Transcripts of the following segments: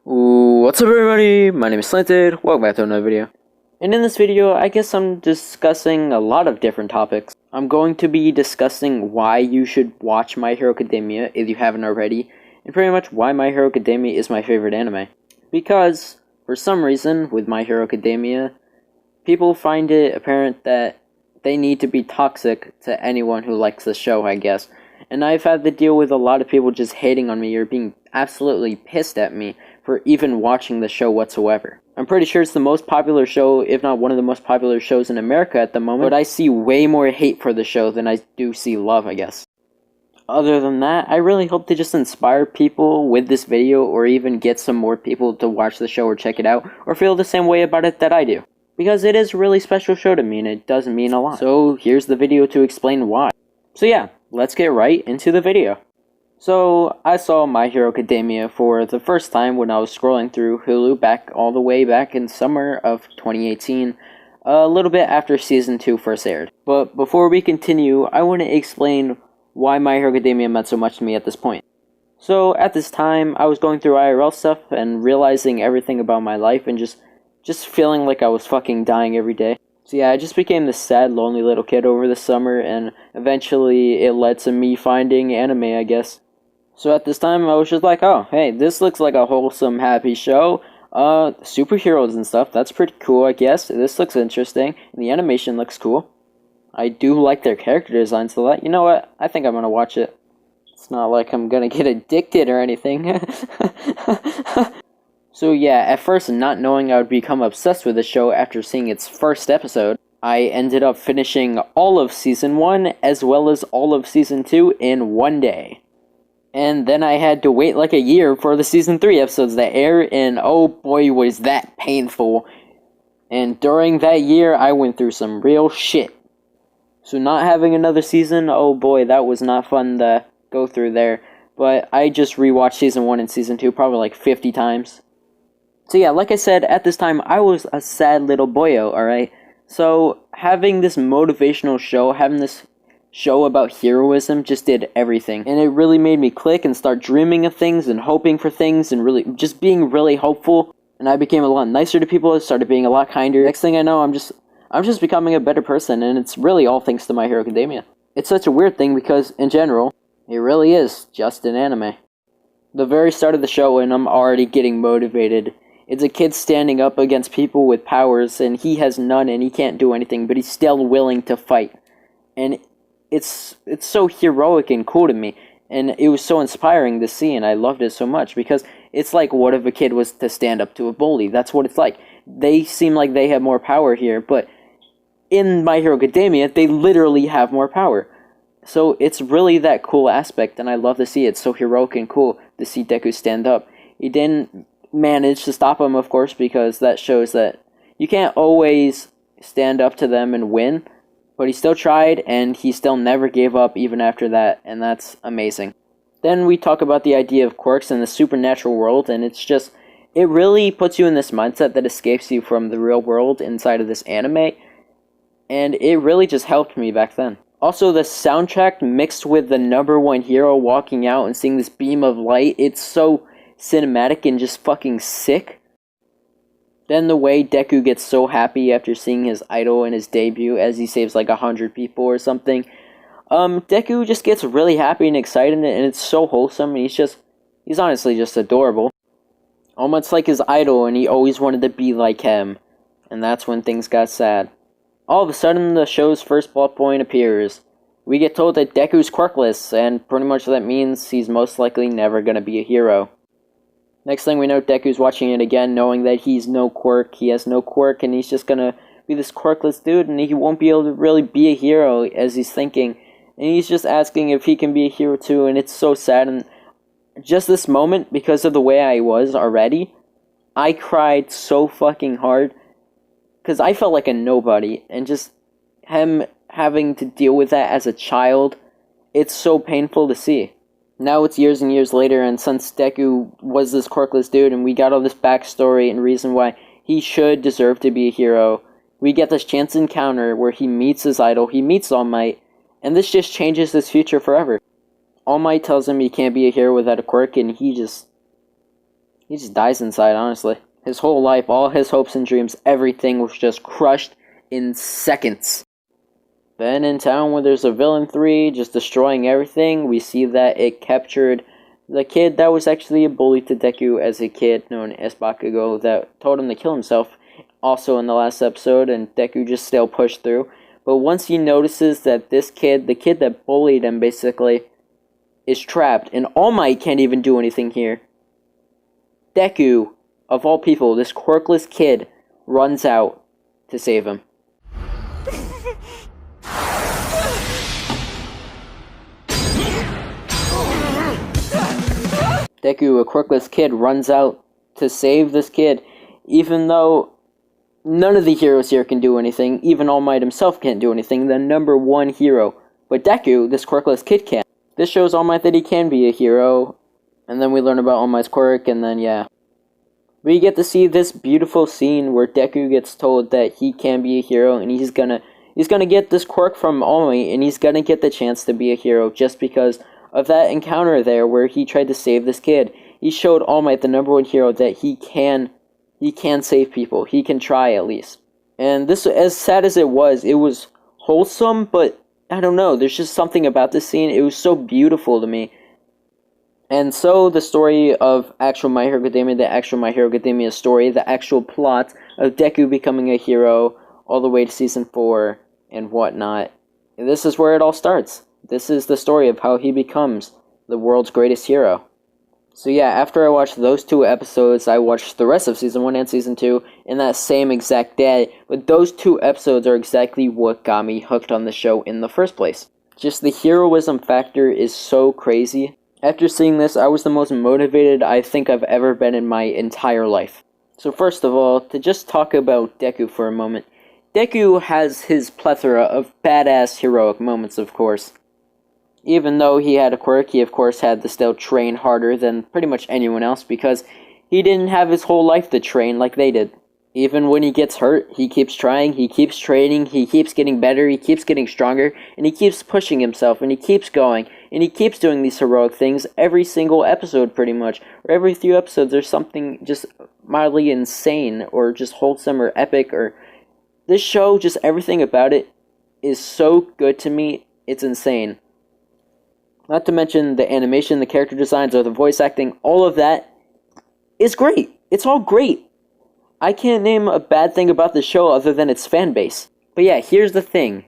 What's up everybody, my name is Slanted, welcome back to another video. And in this video, I guess I'm discussing a lot of different topics. I'm going to be discussing why you should watch My Hero Academia if you haven't already, and pretty much why My Hero Academia is my favorite anime. Because, for some reason, with My Hero Academia, people find it apparent that they need to be toxic to anyone who likes the show, I guess. And I've had to deal with a lot of people just hating on me or being absolutely pissed at me for even watching the show whatsoever. I'm pretty sure it's the most popular show, if not one of the most popular shows in America at the moment, but I see way more hate for the show than I do see love, I guess. Other than that, I really hope to just inspire people with this video, or even get some more people to watch the show or check it out, or feel the same way about it that I do. Because it is a really special show to me, and it does mean a lot. So here's the video to explain why. So yeah, let's get right into the video. So, I saw My Hero Academia for the first time when I was scrolling through Hulu all the way back in summer of 2018, a little bit after Season 2 first aired. But before we continue, I want to explain why My Hero Academia meant so much to me at this point. So, at this time, I was going through IRL stuff and realizing everything about my life and just feeling like I was fucking dying every day. So yeah, I just became this sad, lonely little kid over the summer, and eventually it led to me finding anime, I guess. So at this time, I was just like, oh, hey, this looks like a wholesome, happy show. Superheroes and stuff, that's pretty cool, I guess. This looks interesting, and the animation looks cool. I do like their character designs a lot. You know what? I think I'm gonna watch it. It's not like I'm gonna get addicted or anything. So yeah, at first, not knowing I would become obsessed with the show after seeing its first episode, I ended up finishing all of Season 1 as well as all of Season 2 in one day. And then I had to wait like a year for the Season 3 episodes that air, and oh boy was that painful. And during that year, I went through some real shit. So not having another season, oh boy, that was not fun to go through there. But I just rewatched Season 1 and Season 2 probably like 50 times. So yeah, like I said, at this time, I was a sad little boyo, alright? So having this motivational show, having this show about heroism just did everything, and it really made me click and start dreaming of things and hoping for things and really just being really hopeful. And I became a lot nicer to people. I started being a lot kinder. Next thing I know, I'm just becoming a better person, and it's really all thanks to My Hero Academia. It's such a weird thing because in general, it really is just an anime. The very start of the show, and I'm already getting motivated. It's a kid standing up against people with powers, and he has none and he can't do anything, but he's still willing to fight. And it's so heroic and cool to me, and it was so inspiring to see, and I loved it so much, because it's like, what if a kid was to stand up to a bully? That's what it's like. They seem like they have more power here, but in My Hero Academia, they literally have more power. So it's really that cool aspect, and I love to see it. It's so heroic and cool to see Deku stand up. He didn't manage to stop him, of course, because that shows that you can't always stand up to them and win. But he still tried, and he still never gave up even after that, and that's amazing. Then we talk about the idea of quirks in the supernatural world, and it really puts you in this mindset that escapes you from the real world inside of this anime, and it really just helped me back then. Also, the soundtrack mixed with the #1 hero walking out and seeing this beam of light, it's so cinematic and just fucking sick. Then the way Deku gets so happy after seeing his idol in his debut as he saves like 100 people or something. Deku just gets really happy and excited, and it's so wholesome, and he's honestly just adorable. Almost like his idol, and he always wanted to be like him. And that's when things got sad. All of a sudden, the show's first plot point appears. We get told that Deku's quirkless, and pretty much that means he's most likely never gonna be a hero. Next thing we know, Deku's watching it again, knowing that he has no quirk, and he's just gonna be this quirkless dude, and he won't be able to really be a hero, as he's thinking. And he's just asking if he can be a hero too, and it's so sad. And just this moment, because of the way I was already, I cried so fucking hard, because I felt like a nobody, and just him having to deal with that as a child, it's so painful to see. Now it's years and years later, and since Deku was this quirkless dude, and we got all this backstory and reason why he should deserve to be a hero, we get this chance encounter where he meets his idol, he meets All Might, and this just changes his future forever. All Might tells him he can't be a hero without a quirk, and he just He just dies inside, honestly. His whole life, all his hopes and dreams, everything was just crushed in seconds. Then in town where there's a villain 3 just destroying everything, we see that it captured the kid that was actually a bully to Deku as a kid, known as Bakugo, that told him to kill himself, also in the last episode, and Deku just still pushed through. But once he notices that this kid, the kid that bullied him basically, is trapped, and All Might can't even do anything here, Deku, of all people, this quirkless kid, runs out to save him. Deku, a quirkless kid, runs out to save this kid, even though none of the heroes here can do anything. Even All Might himself can't do anything, the number 1 hero. But Deku, this quirkless kid, can. This shows All Might that he can be a hero, and then we learn about All Might's quirk, and then, yeah. We get to see this beautiful scene where Deku gets told that he can be a hero, and he's gonna get this quirk from All Might, and he's gonna get the chance to be a hero just because of that encounter there where he tried to save this kid. He showed All Might, the number 1 hero, that he can save people. He can try, at least. And this, as sad as it was wholesome, but I don't know, there's just something about this scene. It was so beautiful to me. And so the story of actual My Hero Academia, the actual My Hero Academia story, the actual plot of Deku becoming a hero all the way to Season 4 and whatnot, this is where it all starts. This is the story of how he becomes the world's greatest hero. So yeah, after I watched those 2 episodes, I watched the rest of Season 1 and Season 2 in that same exact day, but those 2 episodes are exactly what got me hooked on the show in the first place. Just the heroism factor is so crazy. After seeing this, I was the most motivated I think I've ever been in my entire life. So first of all, to just talk about Deku for a moment. Deku has his plethora of badass heroic moments, of course. Even though he had a quirk, he of course had to still train harder than pretty much anyone else because he didn't have his whole life to train like they did. Even when he gets hurt, he keeps trying, he keeps training, he keeps getting better, he keeps getting stronger, and he keeps pushing himself, and he keeps going, and he keeps doing these heroic things every single episode pretty much. Or every few episodes there's something just mildly insane, or just wholesome, or epic, or... This show, just everything about it, is so good to me, it's insane. Not to mention the animation, the character designs, or the voice acting, all of that is great. It's all great. I can't name a bad thing about the show other than its fan base. But yeah, here's the thing.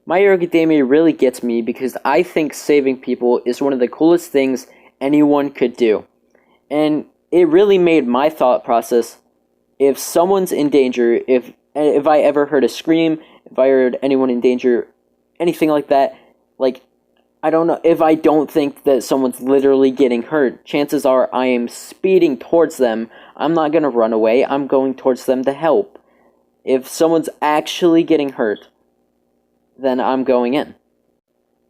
My Hero Academia really gets me because I think saving people is one of the coolest things anyone could do. And it really made my thought process, if someone's in danger, if I ever heard a scream, if I heard anyone in danger, anything like that, like, I don't know, if I don't think that someone's literally getting hurt, chances are I am speeding towards them. I'm not going to run away, I'm going towards them to help. If someone's actually getting hurt, then I'm going in.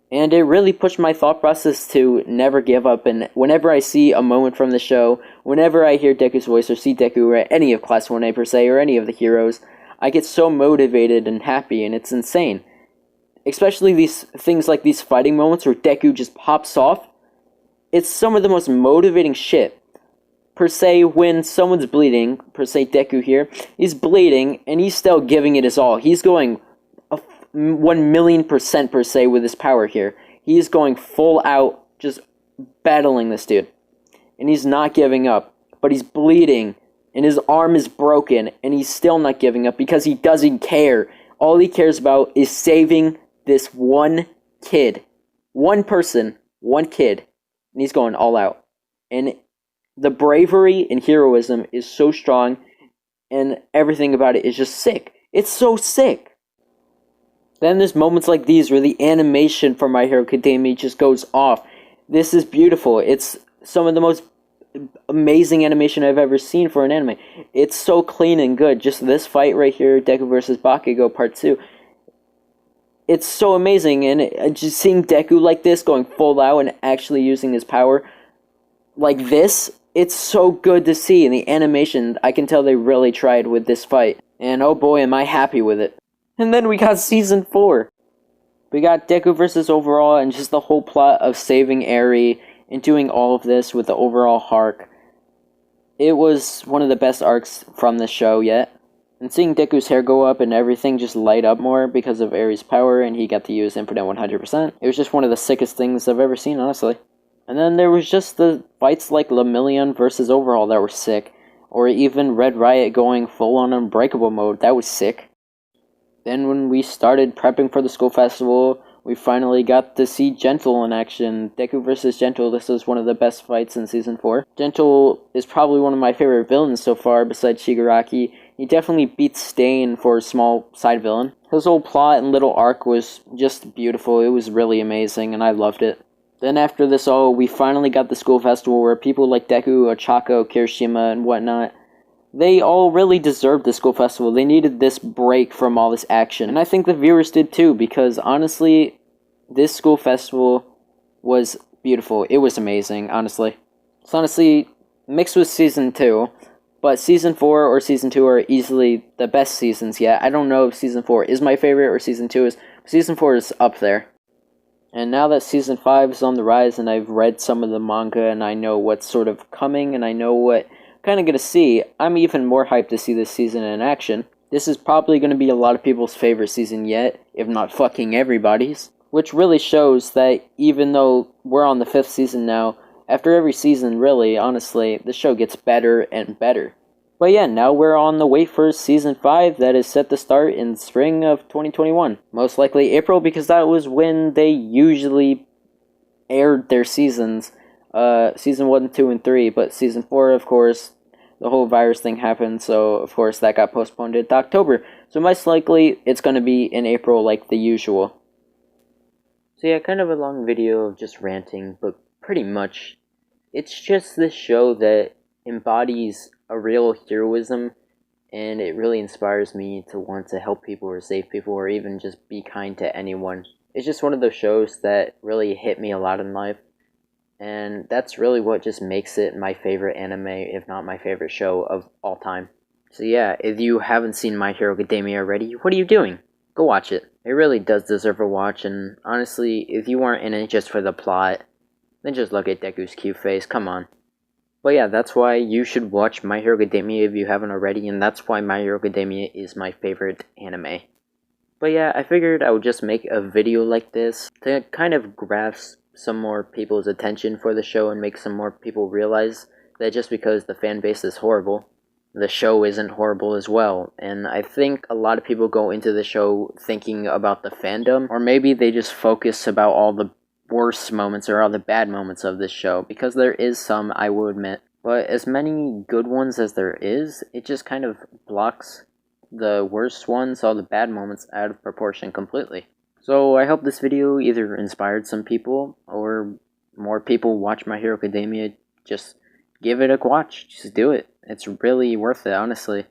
And it really pushed my thought process to never give up, and whenever I see a moment from the show, whenever I hear Deku's voice or see Deku or any of Class 1A per se, or any of the heroes, I get so motivated and happy, and it's insane. Especially these things like these fighting moments where Deku just pops off. It's some of the most motivating shit. Per se, when someone's bleeding, per se Deku here, he's bleeding and he's still giving it his all. He's going 1,000,000% per se with his power here. He's going full out, just battling this dude. And he's not giving up. But he's bleeding and his arm is broken and he's still not giving up because he doesn't care. All he cares about is saving this one kid. One person, one kid. And he's going all out. And the bravery and heroism is so strong, and everything about it is just sick. It's so sick. Then there's moments like these where the animation for My Hero Academia just goes off. This is beautiful. It's some of the most amazing animation I've ever seen for an anime. It's so clean and good. Just this fight right here, Deku versus Bakugo Part 2. It's so amazing, and just seeing Deku like this, going full out and actually using his power like this, it's so good to see. In the animation, I can tell they really tried with this fight. And oh boy, am I happy with it. And then we got Season 4. We got Deku versus Overall, and just the whole plot of saving Eri and doing all of this with the overall arc. It was one of the best arcs from the show yet. And seeing Deku's hair go up and everything just light up more because of Aries' power and he got to use Infinite 100%, it was just one of the sickest things I've ever seen, honestly. And then there was just the fights like Lemillion versus Overhaul that were sick, or even Red Riot going full on Unbreakable mode, that was sick. Then when we started prepping for the school festival, we finally got to see Gentle in action. Deku versus Gentle, this is one of the best fights in Season 4. Gentle is probably one of my favorite villains so far, besides Shigaraki. He definitely beats Stain for a small side villain. His whole plot and little arc was just beautiful. It was really amazing, and I loved it. Then after this all, we finally got the school festival where people like Deku, Ochako, Kirishima, and whatnot, they all really deserved the school festival. They needed this break from all this action. And I think the viewers did too, because honestly, this school festival was beautiful. It was amazing, honestly. It's honestly mixed with Season 2, but Season 4 or Season 2 are easily the best seasons yet. I don't know if Season 4 is my favorite or Season 2 is. Season 4 is up there. And now that Season 5 is on the rise and I've read some of the manga and I know what's sort of coming and I know what kind of going to see, I'm even more hyped to see this season in action. This is probably going to be a lot of people's favorite season yet, if not fucking everybody's. Which really shows that even though we're on the 5th season now, after every season, really, honestly, the show gets better and better. But yeah, now we're on the wait for Season 5 that is set to start in spring of 2021. Most likely April, because that was when they usually aired their seasons. Season 1, 2, and 3, but Season 4, of course, the whole virus thing happened, so of course that got postponed to October. So most likely it's going to be in April like the usual. So yeah, kind of a long video of just ranting, but pretty much it's just this show that embodies a real heroism, and it really inspires me to want to help people or save people or even just be kind to anyone. It's just one of those shows that really hit me a lot in life, and that's really what just makes it my favorite anime, if not my favorite show of all time. So yeah, if you haven't seen My Hero Academia already, what are you doing? Go watch it. It really does deserve a watch, and honestly, if you weren't in it just for the plot, then just look at Deku's cute face, come on. But yeah, that's why you should watch My Hero Academia if you haven't already, and that's why My Hero Academia is my favorite anime. But yeah, I figured I would just make a video like this to kind of grasp some more people's attention for the show and make some more people realize that just because the fan base is horrible, the show isn't horrible as well. And I think a lot of people go into the show thinking about the fandom, or maybe they just focus about all the worst moments or all the bad moments of this show, because there is some, I will admit, but as many good ones as there is, it just kind of blocks the worst ones, all the bad moments, out of proportion completely. So I hope this video either inspired some people or more people watch My Hero Academia. Just give it a watch. Just do it. It's really worth it, honestly.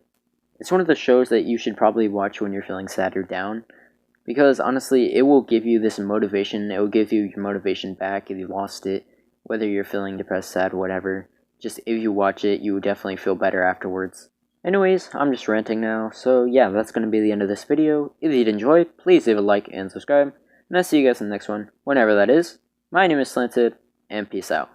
It's one of the shows that you should probably watch when you're feeling sad or down, because honestly, it will give you this motivation. It will give you your motivation back if you lost it, whether you're feeling depressed, sad, whatever. Just if you watch it, you will definitely feel better afterwards. Anyways, I'm just ranting now, so yeah, that's going to be the end of this video. If you did enjoy, please leave a like and subscribe, and I'll see you guys in the next one, whenever that is. My name is Slanted, and peace out.